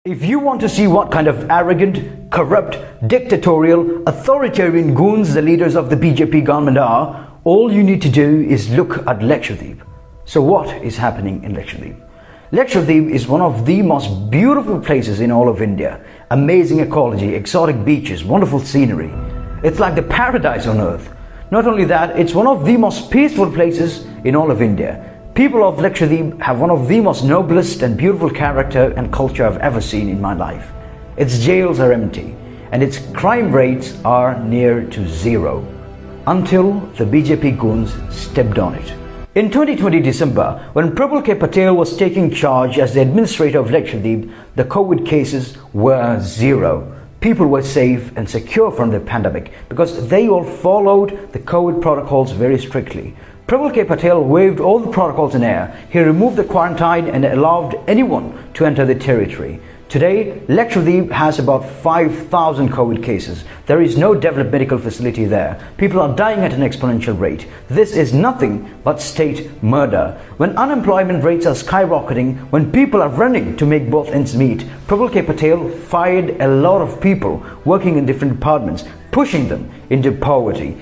If you want to see what kind of arrogant, corrupt, dictatorial, authoritarian goons the leaders of the BJP government are, all you need to do is look at Lakshadweep. So what is happening in Lakshadweep? Lakshadweep is one of the most beautiful places in all of India. Amazing ecology, exotic beaches, wonderful scenery. It's like the paradise on earth. Not only that, it's one of the most peaceful places in all of India. People of Lakshadweep have one of the most noblest and beautiful character and culture I've ever seen in my life. Its jails are empty and its crime rates are near to zero until the BJP goons stepped on it. In 2020 December, when Prabal K. Patel was taking charge as the administrator of Lakshadweep, the COVID cases were zero. People were safe and secure from the pandemic because they all followed the COVID protocols very strictly. Prabal K. Patel waived all the protocols in air. He removed the quarantine and allowed anyone to enter the territory. Today, Lakshadweep has about 5,000 COVID cases. There is no developed medical facility there. People are dying at an exponential rate. This is nothing but state murder. When unemployment rates are skyrocketing, when people are running to make both ends meet, Prabal K. Patel fired a lot of people working in different departments, pushing them into poverty.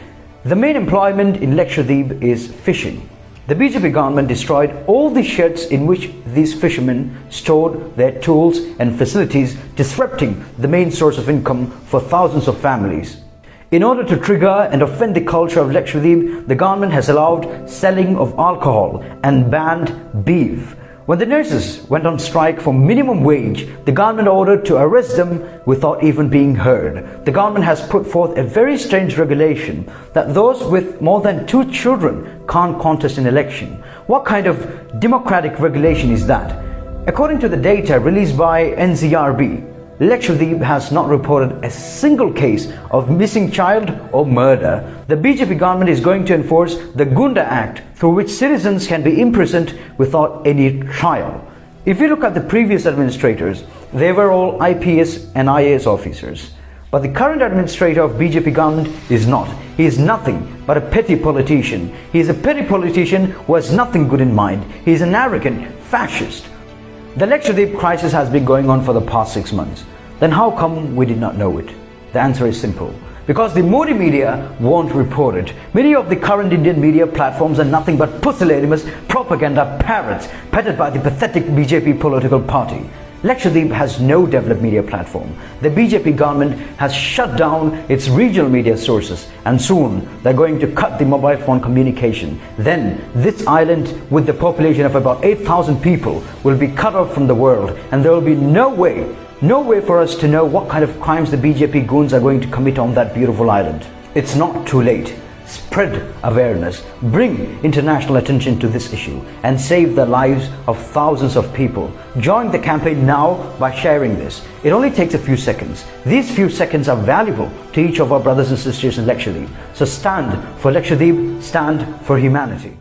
The main employment in Lakshadweep is fishing. The BJP government destroyed all the sheds in which these fishermen stored their tools and facilities, disrupting the main source of income for thousands of families. In order to trigger and offend the culture of Lakshadweep, the government has allowed selling of alcohol and banned beef. When the nurses went on strike for minimum wage, the government ordered to arrest them without even being heard. The government has put forth a very strange regulation that those with more than 2 children can't contest an election. What kind of democratic regulation is that? According to the data released by NCRB, Lakshadweep has not reported a single case of missing child or murder. The BJP government is going to enforce the Gunda Act, through which citizens can be imprisoned without any trial. If you look at the previous administrators, they were all IPS and IAS officers. But the current administrator of BJP government is not. He is nothing but a petty politician. He is a petty politician who has nothing good in mind. He is an arrogant fascist. The Lakshadweep crisis has been going on for the past 6 months. Then how come we did not know it? The answer is simple. Because the Modi media won't report it. Many of the current Indian media platforms are nothing but pusillanimous propaganda parrots petted by the pathetic BJP political party. Lakshadweep has no developed media platform. The BJP government has shut down its regional media sources, and soon they're going to cut the mobile phone communication. Then this island with the population of about 8,000 people will be cut off from the world, and there will be no way for us to know what kind of crimes the BJP goons are going to commit on that beautiful island. It's not too late. Spread awareness, bring international attention to this issue and save the lives of thousands of people. Join the campaign now by sharing this. It only takes a few seconds. These few seconds are valuable to each of our brothers and sisters in Lakshadweep. So stand for Lakshadweep, stand for humanity.